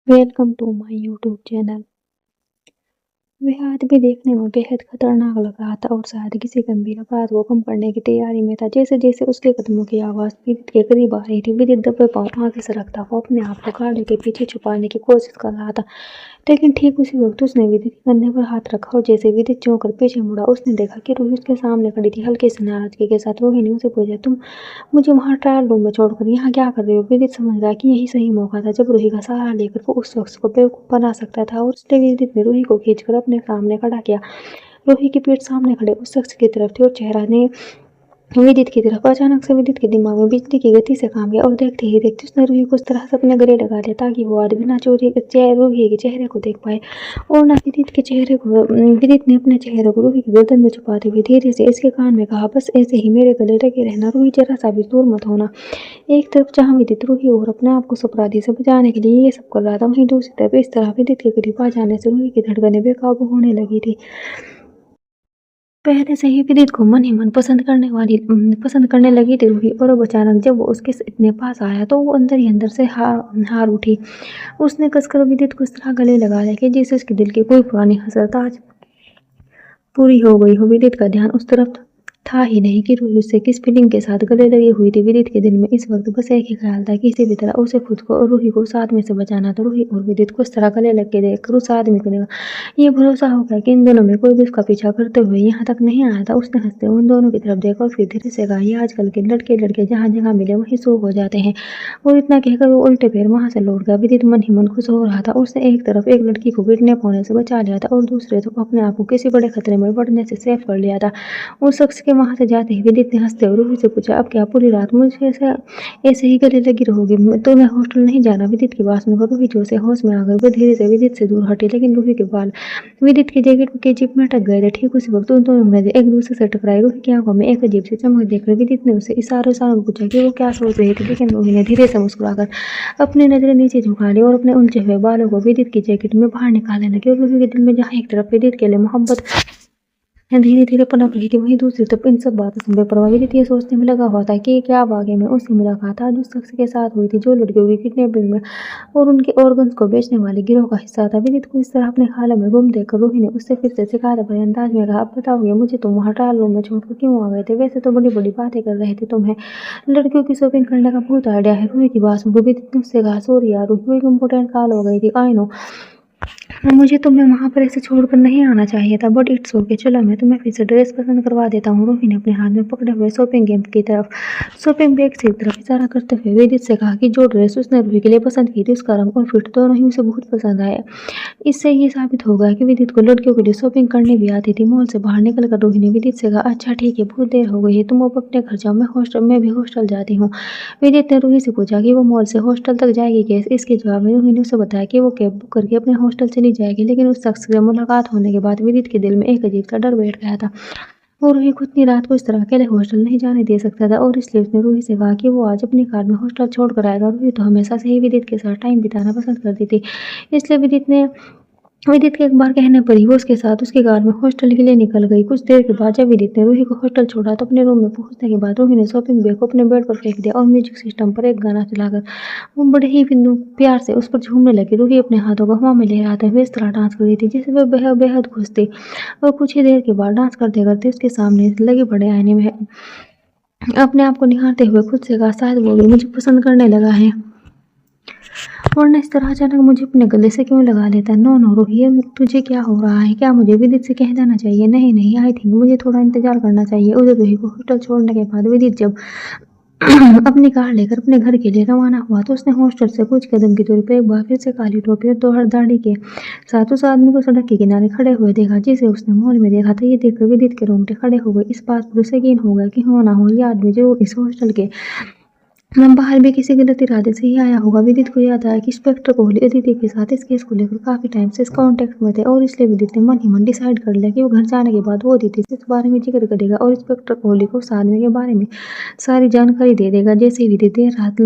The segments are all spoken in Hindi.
Welcome to my YouTube channel. वह आदमी देखने में बेहद खतरनाक लग रहा था और शायद किसी गंभीर अपराध को कम करने की तैयारी में था। जैसे जैसे उसके कदमों की आवाज विदित के करीब आ रही थी, विदित दबे पांव आगे सरकता हुआ अपने आप को गाड़ी के पीछे छुपाने की कोशिश कर रहा था। लेकिन ठीक उसी वक्त उसने विदित के कंधे पर हाथ रखा और जैसे विदित चौंक कर पीछे मुड़ा, उसने देखा कि रूही उसके सामने खड़ी थी। हल्की सी नाराजगी के साथ रूही ने उसे पूछा, तुम मुझे वहां ट्रायल रूम में छोड़कर यहाँ क्या कर रहे हो? विदित समझ रहा कि यही सही मौका था जब रूही का सहारा लेकर वो उस शख्स को बेवकूफ बना सकता था, और इसलिए विदित ने रूही को खींचकर अपने सामने खड़ा किया। रूही की पीठ सामने खड़े उस शख्स की तरफ थी और चेहरा ने विदित की तरफ। अचानक से विदित के दिमाग में बिजली की गति से काम गया और देखते ही देखते उसने रूही को उस तरह से अपने गले लगा लिया ताकि वो आदमी ना रूही के चेहरे को देख पाए और ना विदित के चेहरे को। विदित ने अपने चेहरे को रूही की गर्दन में छुपाते हुए धीरे से इसके कान में कहा, बस ऐसे ही मेरे गले लगे रहना, रूही जरा सा भी दूर मत होना। एक तरफ जहाँ विदित रूही और अपने आप को अपराधी से बचाने के लिए ये सब कर रहा था, वहीं दूसरी तरफ इस तरह विदित के करीब आ जाने से रूही की धड़कनें बेकाबू होने लगी थी। पहले से ही विदित को मन ही मन पसंद करने लगी थी रूही, और अब अचानक जब वो उसके इतने पास आया तो वो अंदर ही अंदर से हार उठी। उसने कसकर विदित को इस तरह गले लगा लिया कि जैसे उसके दिल की कोई पुरानी हसरत आज पूरी हो गई हो। विदित का ध्यान उस तरफ था ही नहीं कि रूही उससे किस फीलिंग के साथ गले लगी हुई थी। विदित के दिल में इस वक्त बस एक ही ख्याल था कि किसी भी तरह उसे खुद को और रूही को उस आदमी से बचाना था। रूही और विदित को इस तरह गले लग के देखकर उस आदमी को ये भरोसा हो गया कि इन दोनों में कोई भी उसका पीछा करते हुए यहाँ तक नहीं आया था। उसने हंसते उन दोनों की तरफ देखा और फिर धीरे से कहा, ये आजकल के लड़के जहाँ जगह मिले वहीं शुरू हो जाते हैं। और इतना कहकर वो उल्टे पैर वहां से लौट गया। विदित मन ही मन खुश हो रहा था। उसने एक तरफ एक लड़की को किडनैप होने से बचा लिया था और दूसरे तरफ अपने आप को किसी बड़े खतरे में पड़ने से सेफ कर लिया था। उस शख्स के वहां से जाते ही विदित ने हंसते हुए रूही से पूछा, अब क्या पूरी रात मुझे ऐसे ही गले लगी रहोगी? तो मैं हॉस्टल नहीं जाना। विदित की बात सुनकर रूही जोश से होश में आ गई। वो धीरे से विदित से दूर हटी, लेकिन रूही के बाल विदित की जैकेट के जिप में अटक गए थे। ठीक उसी वक्त उन दोनों में एक दूसरे से टकराई। रूही की आंखों में एक अजीब सी चमक देखकर विदित ने उसे इशारों में पूछा कि वो क्या सोच रही थी, लेकिन रूही ने धीरे से मुस्कुराकर अपनी नजरें नीचे झुका ली और अपने उलझे हुए बालों को विदित की जैकेट में बाहर निकालने लगी। और रूही के दिल में जहाँ एक तरफ विदित के लिए मोहब्बत धीरे धीरे पनप रही थी, वहीं दूसरी तरफ इन सब बातों से बेपरवाह विदित ये सोचने में लगा हुआ था कि क्या वाकई में उसकी मुलाकात आज उस शख्स के साथ हुई थी जो लड़कियों की किडनैपिंग में और उनके ऑर्गन्स को बेचने वाले गिरोह का हिस्सा था। विदित को इस तरह अपने ख्यालों में गुम देखकर रूही ने उससे फिर से शिकायत भरे अंदाज में कहा, अब बताओगे मुझे तुम वहाँ ट्रायल रूम में छोड़कर क्यों आ गए थे? वैसे तो बड़ी बड़ी बातें कर रहे थे, तुम्हें लड़कियों की शॉपिंग करने का बहुत आइडिया है। रूही की बात सुनकर विदित ने उससे कहा, सॉरी यार रूही, एक इम्पोर्टेंट कॉल हो गई थी, आई नो मुझे तुम्हें वहाँ पर ऐसे छोड़कर नहीं आना चाहिए था, बट इट्स ओके। चलो मैं तुम्हें फिर से ड्रेस पसंद करवा देता हूँ। रूही ने अपने हाथ में पकड़े हुए शॉपिंग बैग की तरफ इशारा करते हुए विदित से कहा कि जो ड्रेस उसने रूही के लिए पसंद की थी उसका रंग और फिट दोनों ही उसे बहुत पसंद आया। इससे ये साबित हो गया कि विदित को लड़कियों के लिए शॉपिंग करनी भी आती थी। मॉल से बाहर निकलकर रोही ने विदित से कहा, अच्छा ठीक है, बहुत देर हो गई है, तुम अब अपने घर जाओ, मैं भी हॉस्टल जाती हूँ। विदित ने रूही से पूछा कि वो मॉल से हॉस्टल तक जाएगी कैसे? इसके जवाब में रूही ने उसे बताया कि वो कैब बुक करके अपने हॉस्टल चली जाएगी। लेकिन उस शख्स से मुलाकात होने के बाद विदित के दिल में एक अजीब सा डर बैठ गया था। वो रूही को इतनी रात को इस तरह अकेले हॉस्टल नहीं जाने दे सकता था, और इसलिए उसने रूही से कहा कि वो आज अपनी कार में हॉस्टल छोड़कर आएगा। रूही तो हमेशा से ही विदित के साथ टाइम बिताना पसंद करती थी, इसलिए विदित के एक बार कहने पर ही वो उसके साथ उसकी कार में हॉस्टल के लिए निकल गई। कुछ देर के बाद जब विदित ने रूही को हॉस्टल छोड़ा तो अपने रूम में पहुंचने के बाद रूही ने शॉपिंग बैग को अपने बेड पर फेंक दिया और म्यूजिक सिस्टम पर एक गाना चलाकर वो बड़े ही प्यार से उस पर झूमने लगी। रूही अपने हाथों को हवा में लहराते हुए इस तरह डांस कर रही थी जैसे वह बेहद बेहद खुश थी। और कुछ ही देर के बाद डांस करते करते उसके सामने लगे बड़े आईने में अपने आप को निहारते हुए खुद से कहा, शायद वो भी मुझे पसंद करने लगा है, वरना इस तरह अचानक मुझे अपने गले से क्यों लगा लेता है? नो नो रोहिए, तुझे क्या हो रहा है? क्या मुझे विदित से कह देना चाहिए? नहीं नहीं, आई थिंक मुझे थोड़ा इंतजार करना चाहिए। उधर रूही को हॉस्टल छोड़ने के बाद विदित जब अपनी कार लेकर अपने घर के लिए रवाना हुआ तो उसने हॉस्टल से कुछ कदम की दूरी पर एक बार फिर से काली टोपी और दोहर दाढ़ी के साथ उस आदमी को सड़क के किनारे खड़े हुए देखा जिसे उसने मॉल में देखा था। ये देखकर विदित के रोंगटे खड़े हो गए। इस बात पर उसे यकीन हो गया कि हो ना हो ये आदमी जरूर इस हॉस्टल के बाहर भी किसी गलत इरादे से ही आया होगा। विदित को याद आया कि इंस्पेक्टर कोहली अदिति के साथ इस केस को लेकर काफी टाइम से इस कॉन्टेक्ट में थे, और इसलिए विदित ने मन ही मन डिसाइड कर लिया कि वो घर जाने के बाद वो अदिति से इस बारे में जिक्र करेगा और इंस्पेक्टर कोहली को उस आदमी के बारे में सारी जानकारी दे देगा। जैसे ही विदित देर रात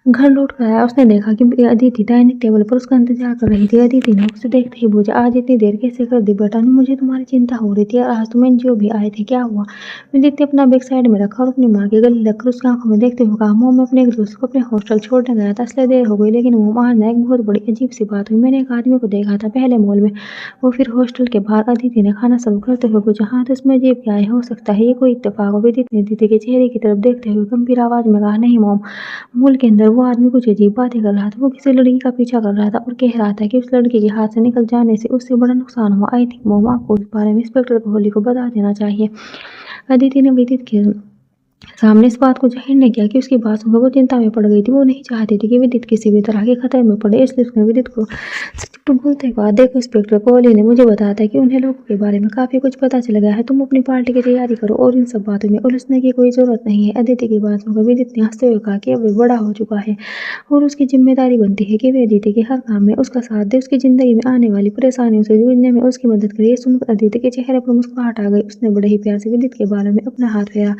घर लौट कर आया। उसने देखा कि अदिति डाइनिंग टेबल पर उसका इंतजार कर रही थी। अदिति ने उसे देखते ही पूछा, आज इतनी देर कैसे कर दी बेटा? मुझे तुम्हारी चिंता हो रही थी और आज तुम एनजीओ भी आए थे, क्या हुआ? विदित ने अपना बैग साइड में रखा और अपनी माँ के गले लगकर उसकी आंखों में देखते हुए कहा, मोम, मैं अपने एक दोस्त को अपने हॉस्टल छोड़ने गया था, इसलिए देर हो गई। लेकिन मोम, आज ना एक बहुत बड़ी अजीब सी बात हुई। मैंने एक आदमी को देखा था, पहले मॉल में, वो फिर हॉस्टल के बाहर। अदिति ने खाना शुरू करते हुए पूछा, हाँ तो इसमें अजीब क्या है? हो सकता है ये कोई इत्तेफाक हो। विदित ने अदिति के चेहरे की तरफ देखते हुए गंभीर आवाज में कहा, नहीं मोम, मॉल के अंदर वो आदमी कुछ अजीब बातें कर रहा था। वो किसी लड़की का पीछा कर रहा था और कह रहा था कि उस लड़के के हाथ से निकल जाने से उससे बड़ा नुकसान हुआ। आई थिंक मोम, आपको इस बारे में इंस्पेक्टर कोहली को बता देना चाहिए। अदिति ने विदित के सामने इस बात को जाहिर नहीं किया कि उसकी बात सुनकर वो चिंता में पड़ गई थी। वो नहीं चाहती थी कि विदित किसी भी तरह के खतरे में पड़े, इसलिए उसने विदित को चुप बोलते हुए कहा, देखो इंस्पेक्टर कोहली ने मुझे बताया था कि उन्हें लोगों के बारे में काफी कुछ पता चल गया है। तुम अपनी पार्टी की तैयारी करो और इन सब बातों में उलझने की कोई जरूरत नहीं है। अदिति की बात सुनकर विदित ने हंसते हुए कहा कि अब वो बड़ा हो चुका है और उसकी जिम्मेदारी बनती है कि वे अदिति के हर काम में उसका साथ दे, उसकी जिंदगी में आने वाली परेशानियों से जूझने में उसकी मदद करे। ये सुनकर अदिति के चेहरे पर मुस्कुराहट आ गई। उसने बड़े ही प्यार से विदित के बालों में अपना हाथ फेरा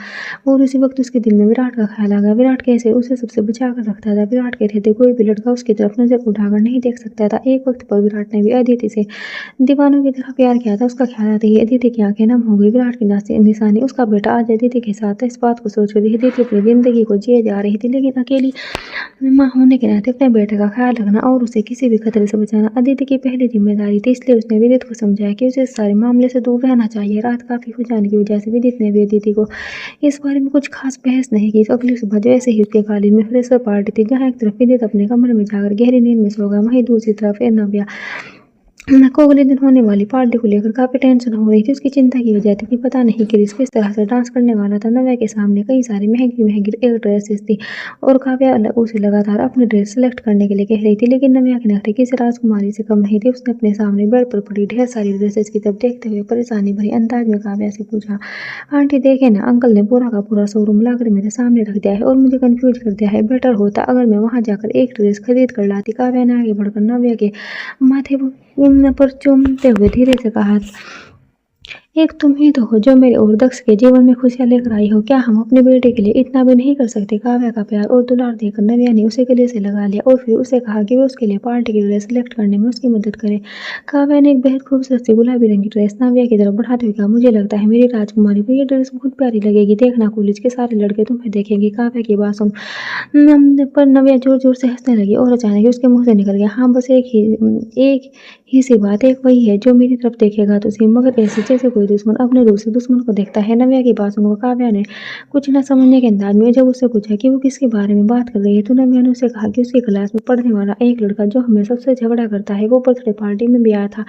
और उसी वक्त उसके दिल में विराट का ख्याल आ गया। विराट कैसे उसे सबसे बचा कर रखता था। विराट के रहते कोई भी लड़का उसकी तरफ नजर उठाकर नहीं देख सकता था। एक वक्त पर विराट ने भी अदिति से दीवानों की तरह प्यार किया था। उसका ख्याल आते ही अदिति की आंखें नम हो गई। विराट की निशानी उसका बेटा आज अदिति के साथ था। इस बात को सोचकर अदिति अपनी जिंदगी को जिए जा रही थी, लेकिन अकेली माँ होने के नाते अपने बेटे का ख्याल रखना और उसे किसी भी खतरे से बचाना अदिति की पहली जिम्मेदारी थी। इसलिए उसने विदित को समझाया कि उसे इस सारे मामले से दूर रहना चाहिए। रात काफी हो जाने की वजह से विदित ने भी अदिति को इस बारे में कुछ खास बहस नहीं की। तो अगली सुबह जैसे ही उसके कॉलेज में फ्रेशर पार्टी थी, जहाँ एक तरफ विदित अपने कमरे में जाकर गहरी नींद में सो गया, वहीं दूसरी तरफ नव्या को अगले दिन होने वाली पार्टी को लेकर काफी टेंशन हो रही थी। उसकी चिंता की वजह थी कि पता नहीं क्रिस किस तरह से डांस करने वाला था। नव्या के सामने कई सारी महंगी महंगी एक ड्रेसेस थी और काव्या उसे लगातार अपनी ड्रेस सेलेक्ट करने के लिए कह रही थी, लेकिन नव्या के नखरे किसी राजकुमारी से कम नहीं थे। उसने अपने सामने बेड पर पड़ी ढेर सारी ड्रेसेस की तरफ देखते हुए परेशानी भरी अंदाज में काव्या से पूछा, आंटी देखे ना, अंकल ने पूरा का पूरा शोरूम लाकर मेरे सामने रख दिया है और मुझे कंफ्यूज कर दिया है। बेटर होता अगर मैं वहां जाकर एक ड्रेस खरीद कर लाती। काव्या ने आगे बढ़कर नव्या के माथे पर चूमते हुए धीरे से कहा, एक तुम ही तो हो जो मेरे और दक्ष के जीवन में खुशियां लेकर आई हो। क्या हम अपने बेटे के लिए इतना भी नहीं कर सकते? काव्या का प्यार और दुलार देकर नव्या ने उसे गले से लगा लिया और फिर उसे कहा कि वो उसके लिए पार्टी की ड्रेस सिलेक्ट करने में उसकी मदद करे। काव्या ने एक बेहद खूबसूरत सी गुलाबी रंग की ड्रेस नव्या की तरफ बढ़ाते हुए कहा, मुझे लगता है मेरी राजकुमारी को ये ड्रेस बहुत प्यारी लगेगी। देखना कॉलेज के सारे लड़के तुम्हें देखेंगे। काव्या की बात सुन पर नव्या जोर जोर से हंसने लगी और अचानक उसके मुंह से निकल गया, हाँ बस एक ही सी बात, एक वही है जो मेरी तरफ देखेगा तुझे, मगर ऐसे जैसे कोई दुश्मन अपने दूसरे दुश्मन को देखता है। नव्या की बात सुनकर काव्या ने कुछ न समझने के अंदाज में जब उससे पूछा कि वो किसके बारे में बात कर रही है, तो नव्या ने उसे कहा कि उसकी क्लास में पढ़ने वाला एक लड़का जो हमें सबसे झगड़ा करता है, वो बर्थडे पार्टी में भी आया था,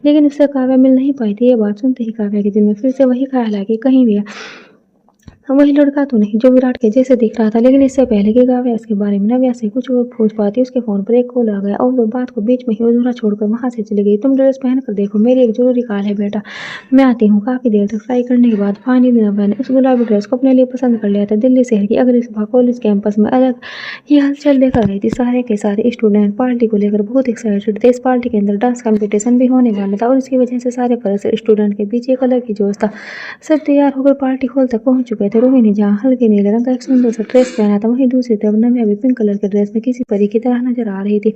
लेकिन उससे काव्या मिल नहीं पाई थी। ये बात सुनते ही काव्या के दिल में फिर से वही ख्याल आ कि कहीं भी वही लड़का तो नहीं जो विराट के जैसे दिख रहा था। लेकिन इससे पहले कि काव्या इसके बारे में नव्या से कुछ और पूछ पाती, उसके फोन पर एक कॉल आ गया और वो बात को बीच में ही अधूरा छोड़कर वहां से चली गई। तुम ड्रेस पहन कर देखो, मेरी एक जरूरी कॉल है बेटा, मैं आती हूँ। काफी देर तक ट्राई करने के बाद फाइनली नव्या ने उस गुलाबी ड्रेस को अपने लिए पसंद कर लिया था। दिल्ली शहर की अगली सुबह कॉलेज कैंपस में अलग ही हलचल देखा गई थी। सारे के सारे स्टूडेंट पार्टी को लेकर बहुत एक्साइटेड थे। इस पार्टी के अंदर डांस कंपटीशन भी होने वाला था और इसकी वजह से सारे फ्रेशर स्टूडेंट के बीच एक अलग ही जोश था। सब तैयार होकर पार्टी हॉल तक पहुंच चुके थे। रोहिणी जहाँ हल्के नीले रंग का एक सुंदर सा ड्रेस पहना था, वहीं दूसरी तरफ नव्या भी पिंक कलर के ड्रेस में किसी परी की तरह नजर आ रही थी।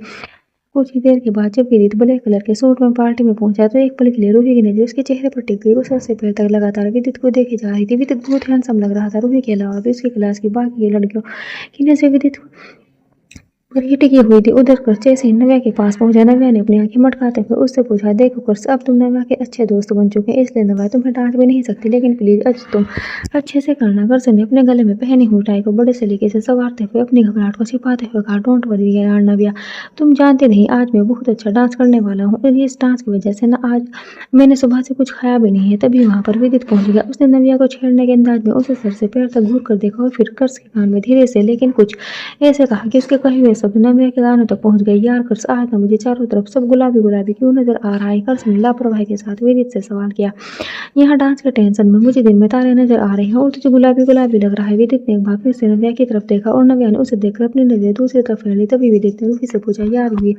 कुछ ही देर के बाद जब विदित ब्लैक कलर के सूट में पार्टी में पहुंचा तो एक पल के लिए रूही की नजर उसके चेहरे पर टिक गई। वो सर से पैर तक लगातार विदित को देखे जा रही थी। विदित बहुत हैंडसम लग रहा था। रूही के अलावा भी उसकी क्लास की बाकी लड़कियों की नजर विदित पर ही टिकी हुई थी। उधर कर जैसे ही नव्या के पास पहुंचा, नव्या ने अपनी आंखें मटकाते हुए उससे पूछा, देखो कर्स, अब तुम नव्या के अच्छे दोस्त बन चुके हैं, इसलिए नव्या तुम्हें डांट भी नहीं सकती, लेकिन प्लीज आज तुम अच्छे से करना। कर्स ने अपने गले में पहनी हुई टाई को बड़े सलीके से संवारते हुए अपनी घबराहट को छिपाते हुए कहा, डोंट वरी यार नव्या, तुम जानते नहीं आज मैं बहुत अच्छा डांस करने वाला हूँ और इस डांस की वजह से ना आज मैंने सुबह से कुछ खाया भी नहीं है। तभी वहां पर विदित पहुंच गया। उसने नव्या को छेड़ने के अंदाज में उसे सर से पैर तक घूर कर देखा और फिर कर्स के कान में धीरे से लेकिन कुछ ऐसे कहा कि उसके कहे हुए शब्द नव्या के कानों तक पहुंच गए। यार कर्स, आज ना मुझे चारों तरफ सब गुलाबी गुलाबी क्यों नजर आ रहा है? कर्स ने लापरवाही के साथ विदित से सवाल किया। यहाँ डांस के टेंशन में मुझे दिन में तारे नजर आ रहे हैं और तुझे गुलाबी गुलाबी लग रहा है। विदित ने एक बार फिर से नव्या की तरफ देखा और नव्या ने उसे देखकर अपनी नजर दूसरी तरफ फेर ली। तभी विदित ने रूही से पूछा, यार रूही,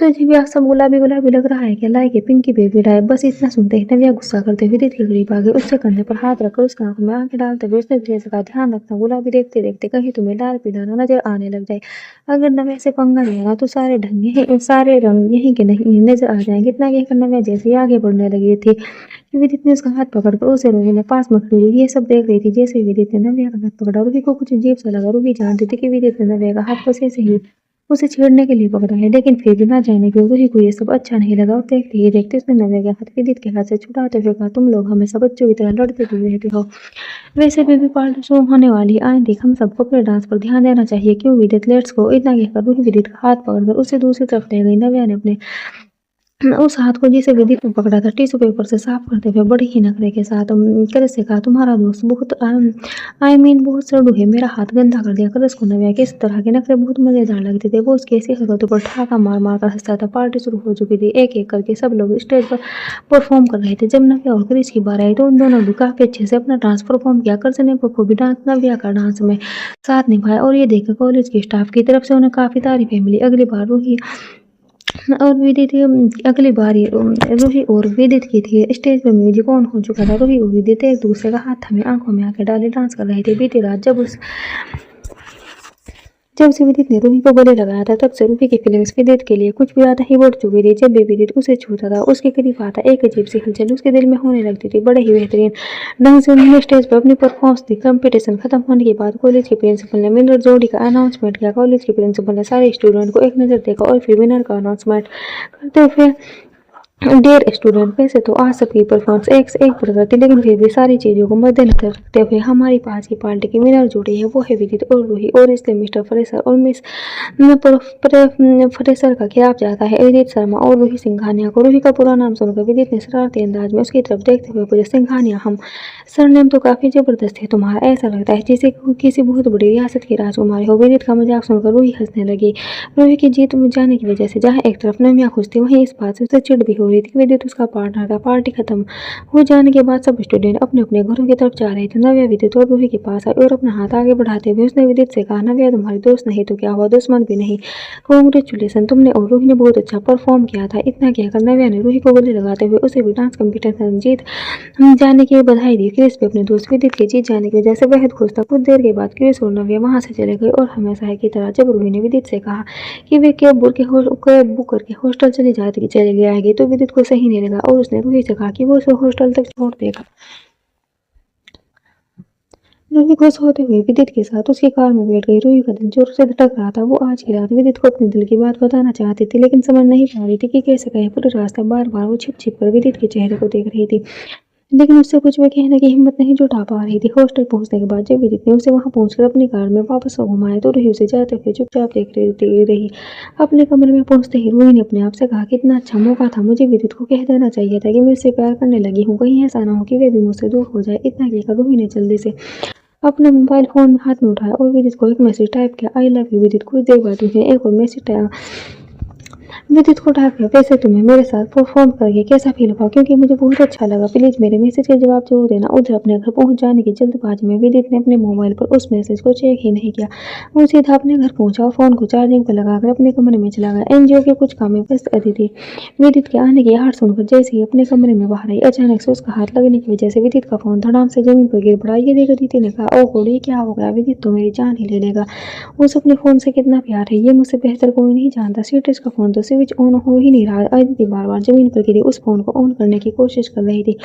तुझे भी आज सब गुलाबी गुलाबी लग रहा है क्या? Like a pinky baby die. बस इतना सुनते ही नव्या गुस्सा करते हुए विदित के करीब आ गई। उसके कंधे पर हाथ रखकर उसकी आंखों में आंखें डालते हुए उसने धीरे से कहा, ध्यान रखना गुलाबी देखते देखते कहीं तुम्हें लाल पीला ना नजर आने लग जाए। अगर नव्या से पंगा लिया ना तो सारे रंग यहीं के नहीं नजर आ जाएंगे। इतना कहकर नव्या जैसे ही आगे बढ़ने लगी थी कि विदित ने उसका हाथ पकड़कर उसे रूही ने पास में खड़ी हुई ये सब देख रही थी। जैसे ही विदित ने नव्या का हाथ पकड़ा, रूही को कुछ अजीब सा लगा। रूही जानती थी कि विदित ने नव्या का हाथ बस ऐसे ही उसे छेड़ने के लिए पकड़ा है, लेकिन फिर भी ना जाने क्यों रूही को ये सब अच्छा नहीं लगा। और देखते ही देखते उसने नव्या के हाथ विदित के हाथ से छुड़ाते हुए कहा, तुम लोग हमेशा बच्चों की तरह लड़ते हुए रहते हो। वैसे भी पार्टी शुरू होने वाली आएंदी, हम सबको अपने डांस पर ध्यान देना चाहिए। क्यों विदित, लेट्स गो। इतना कहकर रूही विदित का हाथ पकड़कर उसे दूसरी तरफ ले गई। नव्या ने अपने उस हाथ को जिसे विदित ने पकड़ा था टिश्यू पेपर से साफ करते हुए बड़े ही नखरे के साथ करस से कहा, तुम्हारा दोस्त बहुत आई मीन बहुत सड़ू है, मेरा हाथ गंदा कर दिया। करस को नव्या के इस तरह के नखरे बहुत मजेदार लगते थे। वो उसकी ऐसी हरकतों पर ठहाका मार मार कर हंसता था। पार्टी शुरू हो चुकी थी। एक एक करके सब लोग स्टेज पर परफॉर्म कर रहे थे। जब नव्या और क्रिस की बारी आई तो उन दोनों भी काफी अच्छे से अपना डांस परफॉर्म किया। करस ने बखूबी डांस नव्या का डांस में साथ निभाया और ये देखकर कॉलेज के स्टाफ की तरफ से उन्हें काफी तारीफें मिली। अगली बारी रूही और विदित की थी। स्टेज पर म्यूजिक ऑन हो चुका था। रूही और विदित एक दूसरे का हाथ थामे आंखों में आंखें डाले डांस कर रहे थे। बीती रात जब से विदित ने रूही को गले लगाया था तब से रूही की फीलिंग्स विदित के लिए कुछ भी ज्यादा ही बढ़ चुकी थी। जब भी विदित उसे छूता था, उसके करीब आता, एक अजीब सी हलचल उसके दिल में होने लगती थी। बड़े ही बेहतरीन ढंग से उन्होंने स्टेज पर अपनी परफॉर्मेंस दी। कंपटीशन खत्म होने के बाद कॉलेज के प्रिंसिपल ने विनर जोड़ी का अनाउंसमेंट किया। कॉलेज के प्रिंसिपल ने सारे स्टूडेंट को एक नजर देखा और फिर विनर का अनाउंसमेंट करते हुए, डियर स्टूडेंट, वैसे तो आज सबकी परफॉर्मेंस एक से एक बढ़ थी, लेकिन फिर भी सारी चीजों को मद्देनजर रखते हुए हमारी पास की पार्टी की विनर जोड़ी है, वो है विदित और रूही। और इसलिए मिस्टर फ्रेशर और मिस फ्रेशर का खिताब जाता है विदित शर्मा और रूही सिंघानिया को। रूही का पूरा नाम सुनकर विदित ने शरारती अंदाज में उसकी तरफ देखते हुए पूछा, सिंघानिया, हम सरनेम तो काफी जबरदस्त है तुम्हारा, ऐसा लगता है जैसे किसी बहुत बड़ी रियासत की राजकुमारी हो। विदित का मजाक सुनकर रूही हंसने लगी। रूही की जीत जाने की वजह से जहाँ एक तरफ नव्या खुश थी, वहीं इस बात से उसे चिढ़ भी हो रही थी। विदित उसका पार्टनर था। पार्टी खत्म हो जाने के बाद सब स्टूडेंट अपने अपने घरों की तरफ जा रहे थे। नव्या विदित और रूही के पास आई और अपना हाथ आगे बढ़ाते हुए उसने विदित से कहा, नव्या तुम्हारी दोस्त नहीं तो क्या हुआ, दुश्मन भी नहीं। कांग्रेचुलेसन, तुमने और रूही ने बहुत अच्छा परफॉर्म किया था। इतना कहकर नव्या ने रूही को गले लगाते हुए उसे भी डांस कंपटीशन जीत जाने की बधाई दी। क्रिस भी अपने दोस्त विदित के जीत जाने की वजह से बेहद खुश था। कुछ देर के बाद क्रिस और नव्या वहां से चले गए और हमेशा की तरह जब रूही ने विदित से कहा कि वे कैब बुक करके हॉस्टल चले जाएगी तो विदित को सही नहीं लगा और उसने रूही से कहा कि वो उसे हॉस्टल तक छोड़ देगा। रूही खुश होते हुए विदित के साथ उसकी कार में बैठ गई। रूही का दिल जोर से धड़क रहा था। वो आज की रात विदित को अपने दिल की बात बताना चाहती थी, लेकिन समझ नहीं पा रही थी कि कैसे कहे। पूरे रास्ते बार बार वो छिप छिप कर विदित के चेहरे को देख रही थी, लेकिन उससे कुछ भी कहने की हिम्मत नहीं जुटा पा रही थी। हॉस्टल पहुंचने के बाद जब विदित ने उसे वहां पहुंचकर अपनी कार में वापस घुमाया तो रूही उसे जाते हुए चुपचाप देख रही। अपने कमरे में पहुंचते ही रूही ने अपने आप से कहा, कितना अच्छा मौका था, मुझे विदित को कह देना चाहिए था कि मैं उससे प्यार करने लगी हूँ। कहीं ऐसा ना हो कि वे भी मुझसे दूर हो जाए। इतना कहकर रूही ने जल्दी से अपने मोबाइल फोन में हाथ में उठाया और विदित को एक मैसेज टाइप किया, आई लव यू विदित। कुछ देर बाद उसने एक और मैसेज विदित को टाइप किया, वैसे तुम्हें मेरे साथ परफॉर्म करके कैसा फील हुआ, क्योंकि मुझे बहुत अच्छा लगा, प्लीज मेरे मैसेज का जवाब जरूर देना। उधर अपने घर पहुंच जाने की जल्दबाजी में विदित ने अपने मोबाइल पर उस मैसेज को चेक ही नहीं किया। वो सीधा अपने घर पहुंचा और फोन को चार्जिंग पर लगाकर अपने कमरे में चला गया। एनजीओ के कुछ काम में व्यस्त अदिति विदित के आने की आहट सुनकर जैसे ही अपने कमरे में बाहर आई, अचानक से उसका हाथ लगने की वजह से विदित का फोन धड़ाम से जमीन पर गिर पड़ा। ये देख अदिति ने कहा, ओ गॉड, ये क्या हो गया, विदित तो मेरी जान ही ले लेगा। उस अपने फोन से कितना प्यार है ये मुझसे बेहतर कोई नहीं जानता। सीट्रेस का फोन तो स्विच ऑन हो ही नहीं रहा। अदिति बार बार जमीन पर गिरी उस फोन को ऑन करने की कोशिश कर रही थी।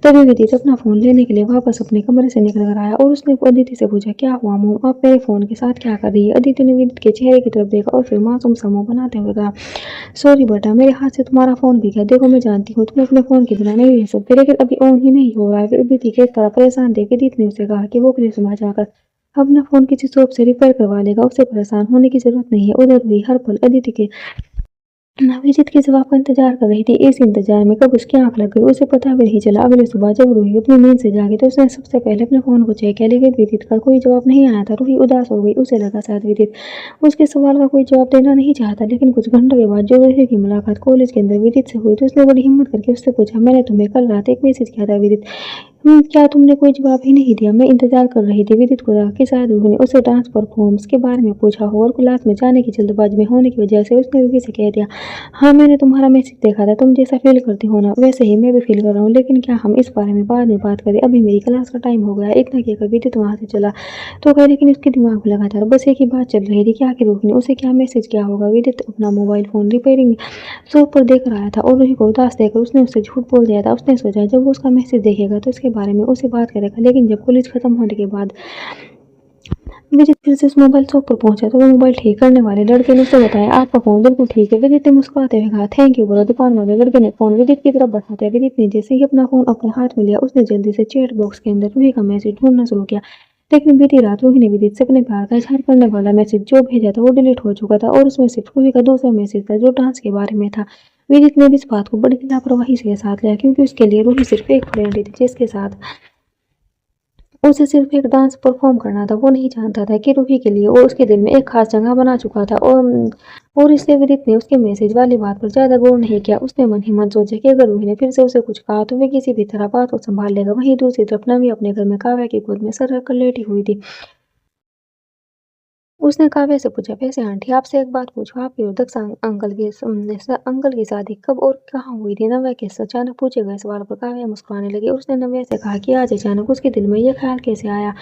तभी विदित अपना फोन लेने के लिए वापस अपने कमरे से निकल कर आया और उसने अदिति से पूछा, क्या हुआ मोम, आप मेरे फोन के साथ क्या कर रही है। अदिति ने विदित के चेहरे की तरफ देखा और फिर मासूम सा मुंह बनाते हुए कहा, सॉरी बेटा, मेरे हाथ से तुम्हारा फोन गिर गया। देखो मैं जानती हूँ तुम अपने फोन के बिना नहीं रह सकते, लेकिन अभी ऑन ही नहीं हो रहा है। अदिति के तरह परेशान देख विदित ने उसे कहा कि वो करिश्मा जाकर अपना फोन किसी शॉप से रिपेयर करवा लेगा, उसे परेशान होने की जरूरत नहीं है। उधर भी हर पल अदिति के विजित के जवाब का इंतजार कर रही थी। इस इंतजार में कब उसकी आंख लग गई उसे पता भी नहीं चला। अगली सुबह जब रूही अपनी नींद से जागी तो उसने सबसे पहले अपने फोन को चेक किया, लेकिन विदित का कोई जवाब नहीं आया था। रूही उदास हो गई। उसे लगा शायद विदित उसके सवाल का कोई जवाब देना नहीं चाहता। लेकिन कुछ घंटों के बाद जो रूही की मुलाकात कॉलेज के अंदर विदित से हुई तो उसने बड़ी हिम्मत करके उससे पूछा, मैंने तुम्हें कल रात एक मैसेज किया था विदित, क्या तुमने कोई जवाब ही नहीं दिया? मैं इंतज़ार कर रही थी। विदित को लगा कि शायद रूही ने उससे डांस परफ़ॉर्मेंस के बारे में पूछा हो और क्लास में जाने की जल्दबाज़ी में होने की वजह से उसने रूही से कह दिया, हाँ, मैंने तुम्हारा मैसेज देखा था। तुम जैसा फ़ील करती हो ना, वैसे ही मैं भी फ़ील कर रहा हूँ। लेकिन क्या हम इस बारे में बाद में बात करें? अभी मेरी क्लास का टाइम हो गया है। इतना कहकर विदित वहाँ से चला तो गया, लेकिन उसके दिमाग में लगातार बस एक ही बात चल रही थी कि आखिर रूही ने उसे क्या मैसेज किया होगा। विदित अपना मोबाइल फ़ोन रिपेयरिंग शॉप पर देकर आया था और रूही को उदास देखकर उसने उससे झूठ बोल दिया था। उसने सोचा जब वो उसका मैसेज देखेगा तो इसके बारे में उससे बात करेगा। लेकिन जब कॉलेज खत्म होने के बाद विदित फिर से उस मोबाइल शॉप पर पहुंचा तो वो मोबाइल ठीक करने वाले लड़के ने उसे बताया, आपका फ़ोन बिल्कुल ठीक है। विदित ने मुस्कुराते हुए कहा, थैंक यू ब्रो। दुकान वाले लड़के ने फ़ोन विदित की तरफ बढ़ाते विदित ने जैसे ही अपना फ़ोन अपने हाथ में लिया उसने जल्दी से चैट बॉक्स के अंदर रूही का मैसेज ढूंढना शुरू किया। लेकिन बीती रात रूही ने विदित से अपने प्यार का इजहार करने वाला मैसेज जो भेजा था वो डिलीट हो चुका था और उसमें सिर्फ रूही का दूसरा मैसेज था जो डांस के बारे में था। विदित ने भी इस बात को बड़ी लापरवाही से साथ लिया क्योंकि उसके लिए रूही सिर्फ एक फ्रेंड थी जिसके साथ उसे सिर्फ एक डांस परफॉर्म करना था। वो नहीं जानता था कि रूही के लिए वो उसके दिल में एक खास जगह बना चुका था और इसलिए विदित ने उसके मैसेज वाली बात पर ज़्यादा गौर नहीं किया। उसने मन ही मन सोचा कि अगर रूही ने फिर से उसे कुछ कहा तो वे किसी भी तरह बात को संभाल लेगा। वहीं दूसरी तरफ नवी अपने घर में काव्या की गोद में सर रखकर लेटी हुई थी। उसने काव्या से पूछा, वैसे आंटी आपसे एक बात पूछूं, आपके और दक्ष अंकल की शादी कब और कहाँ हुई थी? नव्या के अचानक पूछे गए सवाल पर काव्या मुस्कुराने लगी। उसने नव्या से कहा कि आज अचानक उसके दिल में यह ख्याल कैसे आया।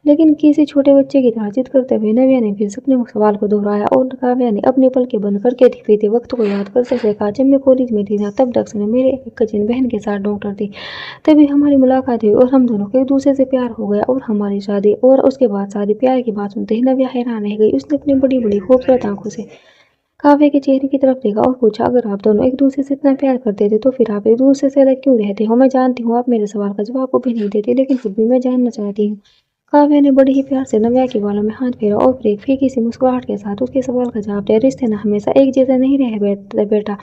लेकिन किसी छोटे बच्चे की तरह जिद करते हुए नव्या ने फिर से अपने सवाल को दोहराया और काव्या ने अपनी पलकें बंद करके बीते वक्त को याद करते हुए कहा, जब मैं कॉलेज में थी ना तब दक्ष ने मेरे एक कजिन बहन के साथ डॉक्टर थी। तभी हमारी मुलाकात हुई और हम दोनों को एक दूसरे से प्यार हो गया और हमारी शादी और उसके बाद शादी। प्यार की बात सुनते ही नव्या हैरान रह गई। उसने अपनी बड़ी बड़ी खूबसूरत आंखों से काव्या के चेहरे की तरफ देखा और पूछा, अगर आप दोनों एक दूसरे से इतना प्यार करते थे तो फिर आप एक दूसरे से अलग क्यों रहते हो? मैं जानती हूँ आप मेरे सवाल का जवाब भी नहीं देते, लेकिन फिर भी मैं जानना चाहती हूँ। काव्या ने बड़े ही प्यार से नव्या के बालों में हाथ फेरा और फिर एक फीकी सी मुस्कुराहट के साथ उसके सवाल का जवाब दिया, रिश्ते ना हमेशा एक जैसे नहीं रहे बेटा।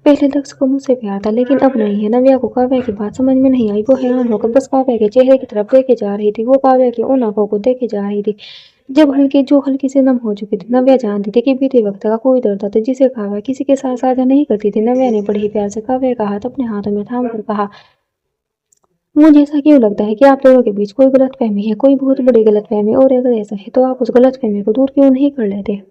पहले दक्ष को मुझसे प्यार था लेकिन अब नहीं है। नव्या को काव्या की बात समझ में नहीं आई। वो हैरान होकर बस काव्या के चेहरे की तरफ देखे जा रही थी। वो काव्या की उन आंखों को देखे जा रही थी जो हल्की से नम हो चुकी थी। नव्या जानती थी कि बीते वक्त का कोई दर्द था जिसे काव्या किसी के साथ साझा नहीं करती थी। नव्या ने बड़े ही प्यार से काव्या का हाथ अपने हाथों में थाम कर कहा, मुझे ऐसा क्यों लगता है कि आप दोनों के बीच कोई गलतफहमी है, कोई बहुत बड़ी गलतफहमी, और अगर ऐसा है तो आप उस गलतफहमी को दूर क्यों नहीं कर लेते?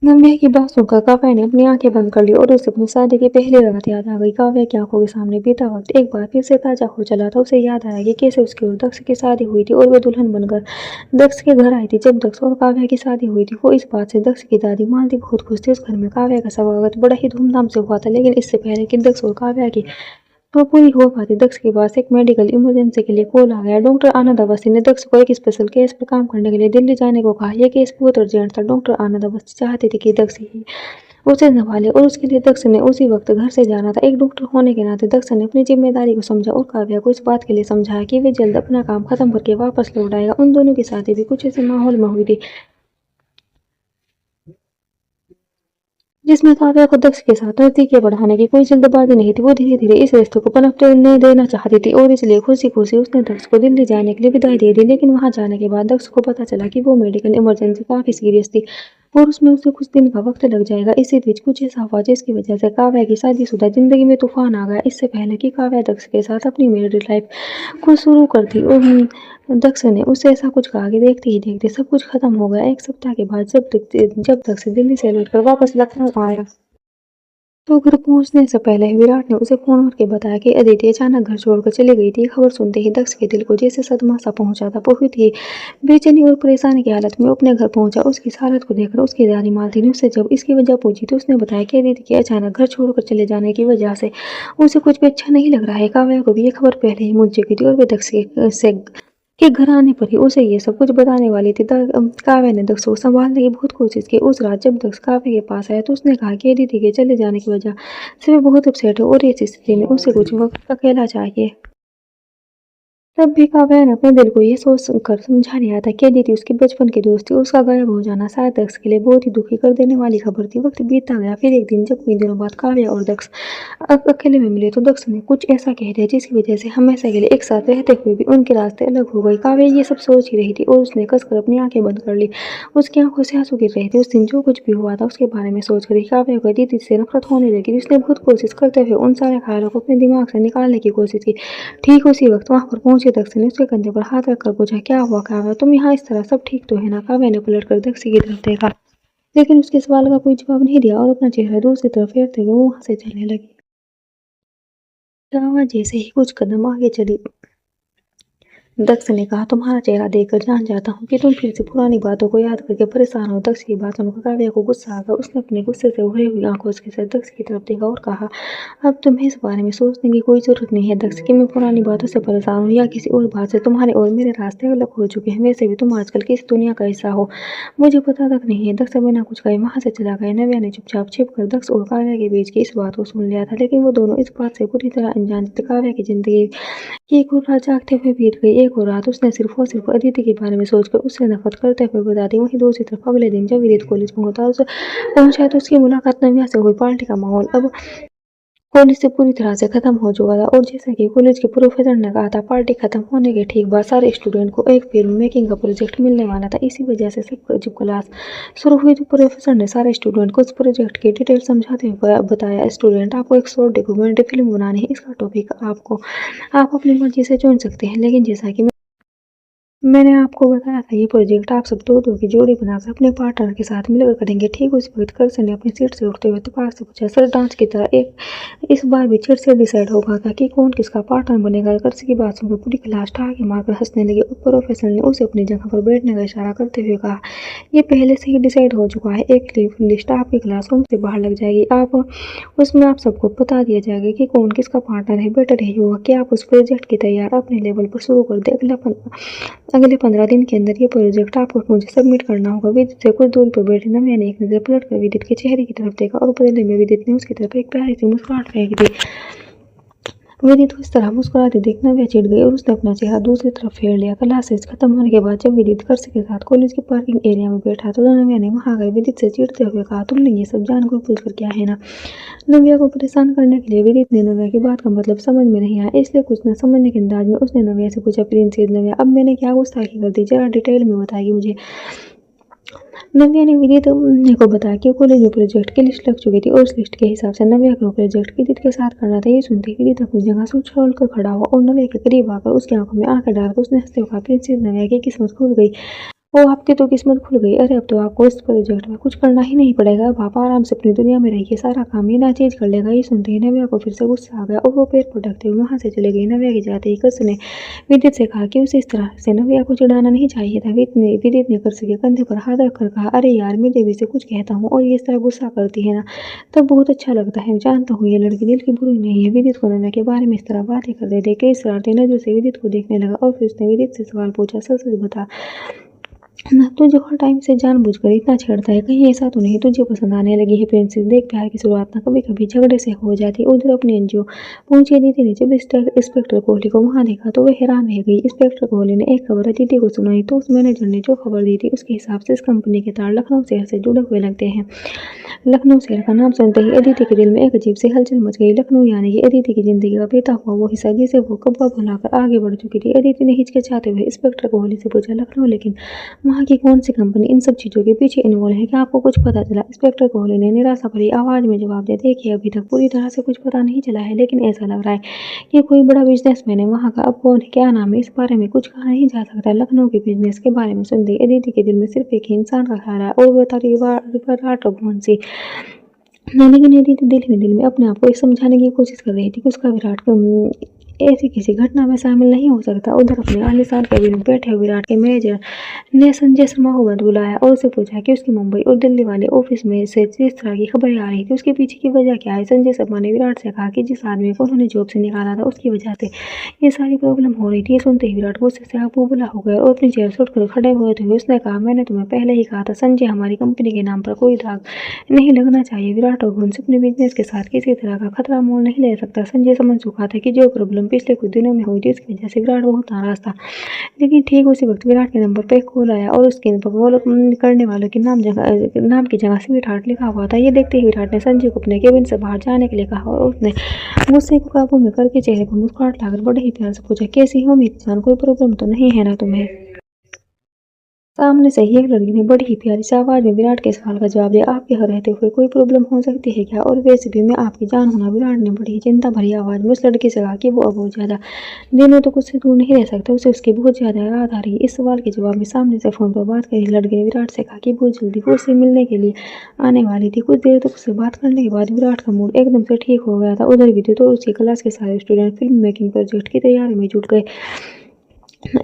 नव्या की बात सुनकर काव्या ने अपनी आंखें बंद कर ली और उसे अपनी शादी की पहली रात याद आ गई। काव्या की आंखों के सामने बीता वक्त एक बार फिर से ताजा हो चला था। उसे याद आया कि कैसे उसकी और दक्ष की शादी हुई थी और वह दुल्हन बनकर दक्ष के घर आई थी। जब दक्ष और काव्या की शादी हुई थी वो इस बात से दक्ष की दादी मालती बहुत खुश थी। उस घर में काव्या का स्वागत बड़ा ही धूमधाम से हुआ था। लेकिन इससे पहले कि दक्ष और काव्या की तो पूरी हो पाती, दक्ष के पास एक मेडिकल इमरजेंसी के लिए कॉल आ गया। डॉक्टर आनंद अवस्थी ने दक्ष को एक स्पेशल केस पर काम करने के लिए दिल्ली जाने को कहा। यह केस बहुत अर्जेंट था। डॉक्टर आनंद अवस्थी चाहते थे कि दक्ष ही उसे संभाले और उसके लिए दक्ष ने उसी वक्त घर से जाना था। एक डॉक्टर होने के नाते दक्ष ने अपनी जिम्मेदारी को समझा और काव्या को इस बात के लिए समझाया कि वे जल्द अपना काम खत्म करके वापस लौट आएगा। उन दोनों की शादी भी कुछ ऐसे माहौल में हुई थी जिसमें काव्या को दक्ष के साथ नजदीकियां बढ़ाने की कोई जल्दबाजी नहीं थी। वो धीरे धीरे इस रिश्ते को पनपने देना चाहती थी और इसलिए खुशी खुशी उसने दक्ष को दिल्ली जाने के लिए विदाई दे दी। लेकिन वहां जाने के बाद दक्ष को पता चला कि वो मेडिकल इमरजेंसी काफी सीरियस थी और उसमें उसे कुछ दिन का वक्त लग जाएगा। इसी बीच कुछ ऐसा हुआ जिसकी वजह से काव्या की शादीशुदा जिंदगी में तूफान आ गया। इससे पहले कि काव्या दक्ष के साथ अपनी मैरिड लाइफ को शुरू करती और दक्ष ने उससे ऐसा कुछ कहा कि देखते ही देखते सब कुछ खत्म हो गया। एक सप्ताह के बाद जब दक्ष दिल्ली से लौटकर वापस लखनऊ आया तो घर पहुंचने से पहले विराट ने उसे फोन करके बताया कि अदिति अचानक घर छोड़कर चली गई थी। खबर सुनते ही दक्ष के दिल को जैसे सदमा सा पहुंचा था। बहुत ही बेचैनी और परेशानी की हालत में अपने घर पहुंचा। उसकी इस हालत को देखकर उसकी दादी मालती ने उससे जब इसकी वजह पूछी तो उसने बताया कि अदिति के अचानक घर छोड़कर चले जाने की वजह से उसे कुछ भी अच्छा नहीं लग रहा है। काव्या को भी ये खबर पहले ही मिल चुकी थी और वे दक्ष के घर आने पर ही उसे ये सब कुछ बताने वाली थी। काव्या ने दक्ष को संभालने की बहुत कोशिश की। उस रात जब दक्ष काव्या के पास आया तो उसने कहा कि दीदी के चले जाने की वजह से वो बहुत अपसेट है और इस स्थिति में उसे कुछ वक्त अकेला चाहिए। तब भी काव्या ने अपने दिल को ये सोच कर समझा लिया था कि अदिति उसकी बचपन की दोस्त थी। उसका गायब हो जाना शायद दक्ष के लिए बहुत ही दुखी कर देने वाली खबर थी। वक्त बीतता गया, फिर एक दिन जब कई दिनों बाद काव्या और दक्ष अकेले में मिले तो दक्ष ने कुछ ऐसा कह दिया जिसकी वजह से हमेशा के लिए एक साथ रहते हुए भी उनके रास्ते अलग हो गए। काव्या ये सब सोच ही रही थी और उसने कसकर अपनी आंखें बंद कर ली। उसकी आंखों से आंसू गिर रहे थे। उस दिन जो कुछ भी हुआ था उसके बारे में सोचकर ही काव्या को अदिति से नफरत होने लगी। उसने बहुत कोशिश करते हुए उन सारे ख्यालों को अपने दिमाग से निकालने की कोशिश की। ठीक उसी वक्त वहां पर पहुंचे दक्ष ने उसके कंधे पर हाथ रखकर पूछा, क्या हुआ काव्या, तुम यहाँ इस तरह, सब ठीक तो है ना? काव्या ने पलट कर दक्ष की तरफ देखा, लेकिन उसके सवाल का कोई जवाब नहीं दिया और अपना चेहरा दूसरी तरफ फेरते हुए वो वहां से चलने लगी। काव्या जैसे ही कुछ कदम आगे चली, दक्ष ने कहा, तुम्हारा चेहरा देखकर जान जाता हूँ कि तुम फिर से पुरानी बातों को याद करके परेशान हो। दक्ष की बात सुनकर काव्या को गुस्सा आ गया। उसने अपने गुस्से से भरी हुई आंखों के साथ दक्ष की तरफ देखा और कहा, अब तुम्हें इस बारे में सोचने की कोई जरूरत नहीं है दक्ष, कि मैं पुरानी बातों से परेशान हूँ या किसी और बात से। तुम्हारे और मेरे रास्ते अलग हो चुके हैं। वैसे भी तुम आजकल किस दुनिया का हिस्सा हो मुझे पता तक नहीं है। दक्ष बिना कुछ कहे वहां से चला गया। नव्या ने चुपचाप छिप कर दक्ष और काव्या के बीच की इस बात को सुन लिया था, लेकिन वो दोनों इस बात से पूरी तरह अनजान थे। काव्या की जिंदगी एक और रात जागते हुए बीत गई। एक और रात उसने सिर्फ और सिर्फ अदिति के बारे में सोचकर उससे नफरत करते हुए गुजार दी। वहीं दूसरी तरफ अगले दिन जब विदित कॉलेज पहुंचा तो उसकी मुलाकात नव्या से हुई। पार्टी का माहौल अब कॉलेज से पूरी तरह से खत्म हो चुका था और जैसा कि कॉलेज के प्रोफेसर ने कहा था, पार्टी खत्म होने के ठीक बाद सारे स्टूडेंट को एक फिल्म मेकिंग का प्रोजेक्ट मिलने वाला था। इसी वजह से सब जब क्लास शुरू हुई तो प्रोफेसर ने सारे स्टूडेंट को उस प्रोजेक्ट की डिटेल समझाते हुए बताया, स्टूडेंट आपको एक शॉर्ट डॉक्यूमेंट्री फिल्म बनानी है। इसका टॉपिक आप अपनी मर्जी से चुन सकते हैं, लेकिन जैसा कि मैंने आपको बताया था ये प्रोजेक्ट आप सब दो की जोड़ी बनाकर अपने पार्टनर के साथ मिलकर करेंगे। ठीक उस वक्त कर्स ने अपनी सीट से उठते हुए तुपाक से पूछा, सर डांस की तरह एक इस बार भी चिट से डिसाइड होगा था कि कौन किसका पार्टनर बनेगा? कर्स की बात सुनकर पूरी क्लास ठहाके मारकर हंसने लगी और प्रोफेसर ने उसे अपनी जगह पर बैठने का इशारा करते हुए कहा, ये पहले से ही डिसाइड हो चुका है। एक लिस्ट आपके क्लासरूम से बाहर लग जाएगी। आप उसमें आप सबको बता दिया जाएगा कि कौन किसका पार्टनर है। बेटर यही होगा कि आप उस प्रोजेक्ट की तैयार अपने लेवल पर शुरू कर दे। अगले 15 दिन के अंदर ये प्रोजेक्ट आपको मुझे सबमिट करना होगा। विदित से कुछ दूर पर बैठे नव्या ने एक नजर पलट कर विदित के चेहरे की तरफ देखा और बदले में विदित ने उसकी तरफ एक प्यारी सी मुस्कुराहट फेंक दी। विदित को इस तरह मुस्कुराते देख नव्या चिढ़ गई और उसने अपना चेहरा दूसरी तरफ फेर लिया। क्लासेस खत्म होने के बाद जब विदित कर्स के साथ कॉलेज के पार्किंग एरिया में बैठा तो नव्या ने वहां आकर विदित से चिढ़ते हुए कहा, तुमने ये सब जानकर पूछकर क्या है ना? नव्या को परेशान करने के लिए विदित ने नव्या की बात का मतलब समझ में नहीं आया, इसलिए कुछ न समझने के अंदाज में उसने नव्या से पूछा, प्रिंसेस नव्या अब मैंने क्या गुस्ताखी कर दी, जरा डिटेल में बताएगी मुझे। नव्या ने विदित को बताया कि कॉलेज में प्रोजेक्ट की लिस्ट लग चुकी थी और उस लिस्ट के हिसाब से नव्या को प्रोजेक्ट विदित के साथ करना था। ये सुनते ही विदित अपनी जगह से उछल कर खड़ा हुआ और नव्या के करीब आकर उसकी आंखों में आंखें डालकर उसने हंसते हुए कहा, प्रिंसेस नव्या की किस्मत खुल गई। ओ आपकी तो किस्मत खुल गई। अरे अब तो आपको इस प्रोजेक्ट में कुछ करना ही नहीं पड़ेगा। अब आप आराम से अपनी दुनिया में रहिए, सारा काम ये ना चेंज कर लेगा। ये सुनते ही नव्या को फिर से गुस्सा आ गया और वो पैर पटकते हुए वहां से चले गई। नव्या के जाते ही कर्स ने विदित से कहा कि उसे इस तरह से नव्या को चिढ़ाना नहीं चाहिए था। विदित ने कर्स के कंधे पर हाथ रखकर कहा, अरे यार मैं देवी से कुछ कहता हूँ और ये इस तरह गुस्सा करती है ना, तब बहुत अच्छा लगता है। जानता हूँ ये लड़की दिल की बुरी नहीं है। विदित को नव्या के बारे में इस तरह बातें करते देख के शरारती नजर से विदित को देखने लगा और फिर उसने विदित से सवाल पूछा, सच सच बता ना, तुझे हर टाइम से जानबूझकर इतना छेड़ता है, कहीं ऐसा तो नहीं तुझे पसंद आने लगी है? प्रिंसेस देख, प्यार की शुरुआत ना कभी कभी झगड़े से हो जाती है। उधर अपनी एनजीओ पहुंची अदिति ने जब इंस्पेक्टर कोहली को वहां देखा तो वह हैरान रह गई। इंस्पेक्टर कोहली ने एक खबर अदिति को सुनाई तो उस मैनेजर ने जो खबर दी थी उसके हिसाब से इस कंपनी के तार लखनऊ शहर से जुड़े हुए लगते हैं। लखनऊ शहर का नाम सुनते ही अदिति के दिल में एक अजीब सी हलचल मच गई। लखनऊ यानी कि अदिति की जिंदगी का बीता हुआ वो हिस्सा जिसे वो कब्जा बनाकर आगे बढ़ चुकी थी। अदिति ने हिचकिचाते हुए इंस्पेक्टर कोहली से पूछा, लखनऊ, लेकिन वहाँ की कौन सी कंपनी इन सब चीजों के पीछे इन्वॉल्व है? क्या आपको कुछ पता चला? इंस्पेक्टर कोहली ने निराशा भरी आवाज में जवाब दिया, देखिए अभी तक पूरी तरह से कुछ पता नहीं चला है, लेकिन ऐसा लग रहा है कि कोई बड़ा बिजनेसमैन है वहाँ का। अब कौन है, क्या नाम है, इस बारे में कुछ कहा नहीं जा सकता। लखनऊ के बिजनेस के बारे में सुनते ही अदिति के दिल में सिर्फ एक ही इंसान का ख्याल आया और वो था विराट रघुवंशी। लेकिन अदिति दिल में अपने आप को समझाने की कोशिश कर रही थी कि उसका विराट ऐसी किसी घटना में शामिल नहीं हो सकता। उधर अपने आलीशान कैबिन में बैठे विराट के मैनेजर ने संजय शर्मा को बुलाया और उसे पूछा कि उसकी मुंबई और दिल्ली वाले ऑफिस में से जिस तरह की खबरें आ रही थी उसके पीछे की वजह क्या है। संजय शर्मा ने विराट से कहा कि जिस आदमी को उन्होंने जॉब से निकाला था उसकी वजह से ये सारी प्रॉब्लम हो रही थी। ये सुनते ही विराट गुस्से से आग बबूला हो गया और अपनी चेयर से उठकर खड़े हुए थे। उसने कहा, मैंने तुम्हें पहले ही कहा था संजय, हमारी कंपनी के नाम पर कोई दाग नहीं लगना चाहिए। विराट और अपने बिजनेस के साथ किसी तरह का खतरा मोल नहीं ले सकता। संजय समझ चुका था कि जो प्रॉब्लम प्रॉब्लम पिछले कुछ दिनों में हुई थी, उसकी वजह से विराट बहुत नाराज था। लेकिन ठीक उसी वक्त विराट के नंबर पे एक कॉल आया और उसके कॉल करने वालों के नाम की जगह स्वीट हार्ट लिखा हुआ था। ये देखते ही विराट ने संजय को अपने केबिन से बाहर जाने के लिए कहा और उसने गुस्से को काबू में करके चेहरे पर मुस्कुराहट लाकर बड़े ही प्यार से पूछा, कैसी हो मेरी जान, कोई प्रॉब्लम तो नहीं है ना तुम्हें? सामने से ही एक लड़की ने बड़ी ही प्यारी सी आवाज में विराट के सवाल का जवाब दिया, आपके यहाँ रहते हुए कोई प्रॉब्लम हो सकती है क्या? और वैसे भी मैं आपकी जान हूं ना? विराट ने बड़ी ही चिंता भरी आवाज में उस लड़की से कहा कि वो अब बहुत ज्यादा दिनों तक उससे दूर नहीं रह सकता, उसे उसकी बहुत ज्यादा याद आ रही है। इस सवाल के जवाब में सामने से फोन पर बात करी लड़की ने विराट से कहा कि बहुत जल्दी वो उससे मिलने के लिए आने वाली थी। कुछ देर तक उससे बात करने के बाद विराट का मूड एकदम से ठीक हो गया था। उधर विद्युत और उसकी क्लास के सारे स्टूडेंट फिल्म मेकिंग प्रोजेक्ट की तैयारी में जुट गए।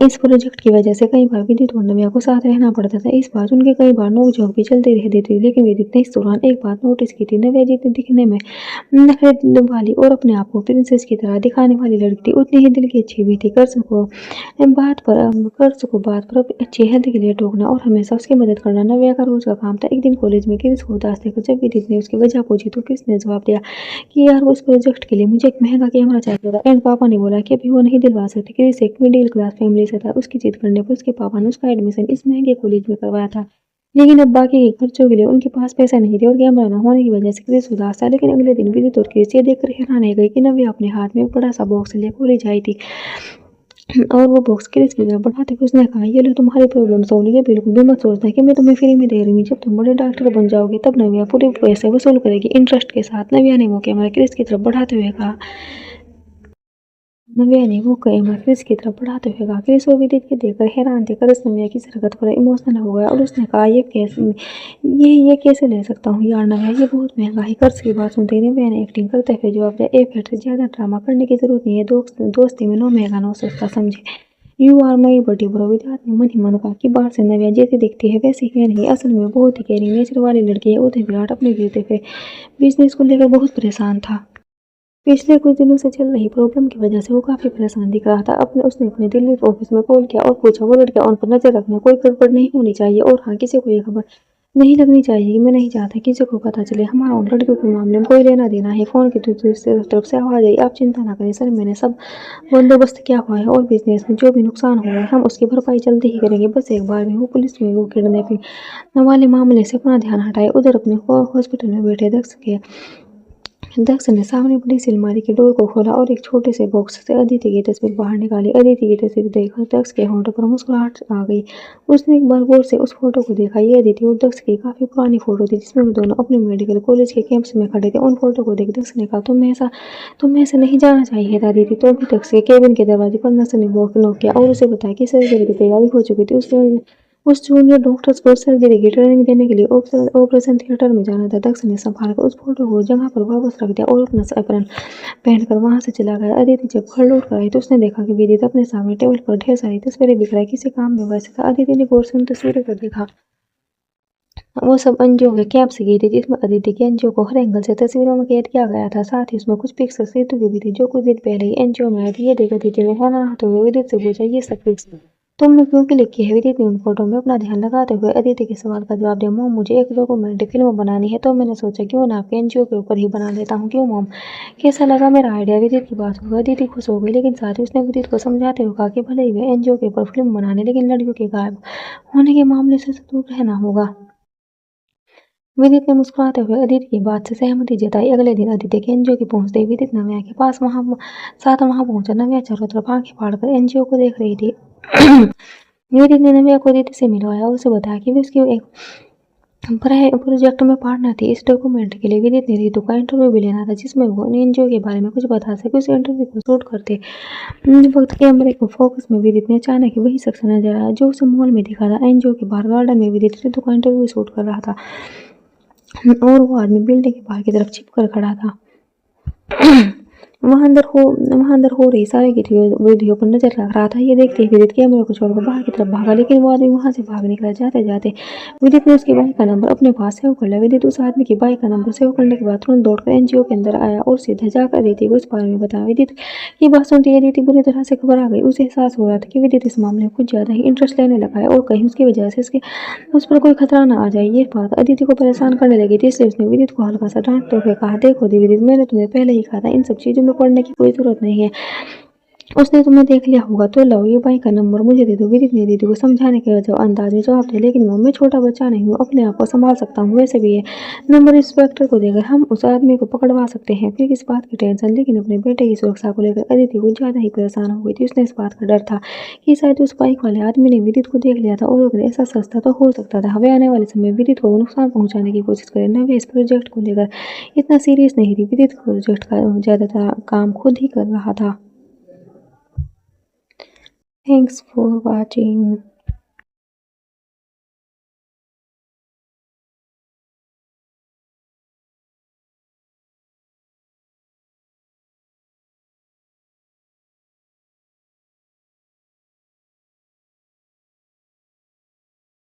इस प्रोजेक्ट की वजह से कई बार विदित और नव्या को साथ रहना पड़ता था। इस बार उनके कई बार नोक-झोंक भी चलती रहती थी, लेकिन विदित ने इस दौरान एक बात नोटिस की थी। नव्या जितनी दिखने में नखरे वाली और अपने आप को प्रिंसेस की तरह दिखाने वाली लड़की थी, उतनी ही दिल की अच्छी भी थी। कर्ज को बात पर अपनी अच्छी हेल्थ के लिए टोकना और हमेशा उसकी मदद करना नव्या का रोज का काम था। एक दिन कॉलेज में क्रिस को उदास देखकर जब विदित ने उसकी वजह पूछी तो क्रिस ने जवाब दिया कि यार वो इस प्रोजेक्ट के लिए मुझे एक महंगा कैमरा चाहिए था एंड पापा ने बोला कि अभी वो नहीं दिलवा सकते। क्रिस एक मिडिल क्लास फैमिली से था, उसकी जिद करने पर उसके पापा ने उसका एडमिशन इस महंगे कॉलेज में करवाया था। लेकिन अब बाकी के खर्चों के लिए उनके पास पैसा नहीं थे और कैमरा न होने की वजह से क्रिस उदास था। लेकिन अगले दिन विदित और क्रिस ये देखकर हैरान रह गए कि नव्या अपने हाथ में एक बड़ा सा बॉक्स लिए कॉलेज आई थी और वो बॉक्स क्रिस की तरफ बढ़ाते हुए उसने कहा, ये लो तुम्हारी प्रॉब्लम सॉल्व। ये बिल्कुल भी मत सोचना कि मैं तुम्हें फ्री में दे रही हूँ, जब तुम बड़े डॉक्टर बन जाओगे तब नव्या पूरे पैसे वसूल करेगी इंटरेस्ट के साथ। नव्या ने वो कैमरा क्रिस की तरफ बढ़ाते हुए कहा। क्रिस वो विदित के देखकर हैरान थे। क्रिस नव्या की हरकत पर इमोशनल हो गया और उसने कहा, ये कैसे ले सकता हूँ यार नव्या, ये बहुत महंगा है। क्रिस की बात सुनते ही नव्या ने एक्टिंग करते हुए जवाब दिया, एक से ज्यादा ड्रामा करने की जरूरत नहीं है। दोस्ती में नो महंगा नो सस्ता, समझे? यू आर माई बड़ी ब्रो। विद्यार्थ ने मन ही मन कहा कि बाहर से नव्या जैसी दिखती है वैसी है नहीं, असल में बहुत ही केयरिंग नेचर वाली लड़की है। उधर विराट अपने गिरते हुए बिजनेस को लेकर बहुत परेशान था। पिछले कुछ दिनों से चल रही प्रॉब्लम की वजह से वो काफी परेशान दिख रहा था। उसने अपने दिल्ली ऑफिस में कॉल किया और पूछा, वो लड़कियां उन पर नजर रखना, कोई गड़बड़ नहीं होनी चाहिए और हाँ, किसी को ये खबर नहीं लगनी चाहिए। मैं नहीं चाहता किसी को पता चले, हमारा उन लड़कियों के मामले में कोई लेना देना है। फोन की दूसरी तरफ से आवाज आई, आप चिंता ना करें सर, मैंने सब बंदोबस्त किया हुआ है और बिजनेस में जो भी नुकसान हुआ है हम उसकी भरपाई जल्दी ही करेंगे। बस एक बार में वो पुलिस में वो किडनैपिंग वाले मामले से अपना ध्यान हटाए। उधर अपने हॉस्पिटल में बैठे दक्ष ने सामने बड़ी सी अलमारी के डोर को खोला और एक छोटे से बॉक्स से अदिति की तस्वीर बाहर निकाली। अदिति की तस्वीर देखकर दक्ष के होंठों पर मुस्कुराहट आ गई। उसने एक बार गौर से उस फोटो को देखा। ये अदिति और दक्ष की काफी पुरानी फोटो थी जिसमें वो दोनों अपने मेडिकल कॉलेज के कैंपस में खड़े थे। उन फोटो को देख दक्ष ने कहा, तुम्हें ऐसा नहीं जाना चाहिए था अदिति। तो भी दक्ष के केबिन के दरवाजे पर नर्स ने नॉक किया और उसे बताया कि सर्जरी की तैयारी हो चुकी थी। उस जूनियर डॉक्टर्स को सर्जरी की ट्रेनिंग देने के लिए ऑपरेशन थिएटर में जाना था। दक्ष ने संभाल कर उस फोटो को जगह पर वापस रख दिया और अपना एप्रन पहनकर वहां से चला गया। अदिति जब घर लौट कर आई तो उसने देखा कि विदित अपने सामने टेबल पर ढेर सारी तस्वीरें बिखराई किसी काम में व्यस्त था। अदिति ने गौर से उन तस्वीरों को देखा। वो सब एनजीओ के कैंप से गई थी जिसमें अदिति के एनजीओ को हर एंगल से तस्वीरों में कैद किया गया था। साथ ही उसमें कुछ पिक्स सेतु की भी थी जो कुछ दिन पहले ही एनजीओ में आई थी। ये देख अदिति ने हैरान होते हुए विदित से पूछा, ये सब पिक्स तुमने क्यों क्लिक की है? विदित ने उन फोटो में अपना ध्यान लगाते हुए अदिति के सवाल का जवाब दिया, मॉम मुझे एक डॉक्यूमेंट्री फिल्म बनानी है तो मैंने सोचा क्यों ना आपके एनजीओ के ऊपर ही बना लेता हूँ। क्यों मॉम, कैसा लगा मेरा आइडिया? विदित की बात हुई अदिति खुश हो गई, लेकिन साथ ही उसने विदित को समझाते हुए कहा कि भले ही वे एनजीओ के ऊपर फिल्म बनाने लेकिन लड़कियों के गायब होने के मामले से दूर रहना होगा। विदित ने मुस्कुराते हुए अदिति की बात से सहमति जताई। अगले दिन अदिति के एनजीओ के पहुंचते ही विदित नव्या के पास वहां पहुंचा। नव्या चारों तरफ आंखें फाड़कर एनजीओ को देख रही थी। विदित ने नव्या को अदिति से मिलवाया और उसे बताया कि वे उसकी एक प्रोजेक्ट में पार्टनर थी। इस डॉक्यूमेंट के लिए विदित ने रितु का इंटरव्यू भी लेना था जिसमें वो एनजीओ के बारे में कुछ बता सके। उस इंटरव्यू को शूट करते वक्त कैमरे को फोकस में विदित ने अचानक वही शख्स नजर आया जो उसे मॉल में दिखा था। एनजीओ के बाहर गार्डन में विदित रितु का इंटरव्यू शूट कर रहा था और वो आदमी बिल्डिंग के बाहर की तरफ छिप कर खड़ा था। वहां अंदर हो रही सारी की वीडियो पर नजर रख रहा था। ये देखते ही विदित कैमरे को छोड़कर बाहर की तरफ भागा, लेकिन वो आदमी वहां से भाग निकला। जाते जाते विदित ने उसकी बाइक का नंबर अपने पास सेव कर लिया। विदित उस आदमी की बाइक का नंबर सेव करने के बाद तुरंत दौड़कर एनजीओ के अंदर आया और सीधे जाकर अदिति को इस बारे में बताया। विदित की बात सुनती अदिति बुरी तरह से घबरा गई। उसे एहसास हो रहा था कि विदित इस मामले में कुछ ज्यादा ही इंटरेस्ट लेने लगा है और कहीं उसकी वजह से उस पर कोई खतरा ना आ जाए। ये बात अदिति को परेशान करने लगी थी, इसलिए उसने विदित को हल्का सा डांटते हुए कहा, देखो विदित, मैंने तुम्हें पहले ही कहा था इन सब चीजों में पड़ने की कोई जरूरत नहीं है। उसने तुम्हें देख लिया होगा तो लो ये बाई का नंबर मुझे दे दो। विदित ने दीदी को समझाने के जो अंदाज में जवाब दिया, लेकिन मैं छोटा बच्चा नहीं हूँ, अपने आप को संभाल सकता हूँ। वैसे भी ये नंबर इंस्पेक्टर को देकर हम उस आदमी को पकड़वा सकते हैं। फिर इस बात की टेंशन, लेकिन अपने बेटे की सुरक्षा को लेकर अदिति कुछ ज्यादा ही परेशान हो गई थी। उसने इस बात का डर था कि शायद उस बाइक वाले आदमी ने विदित को देख लिया था और अगर ऐसा सस्ता तो हो सकता था वे आने वाले समय विदित को नुकसान पहुंचाने की कोशिश करें। न वे इस प्रोजेक्ट को लेकर इतना सीरियस नहीं थी। विदित प्रोजेक्ट का ज्यादातर काम खुद ही कर रहा था। Thanks for watching.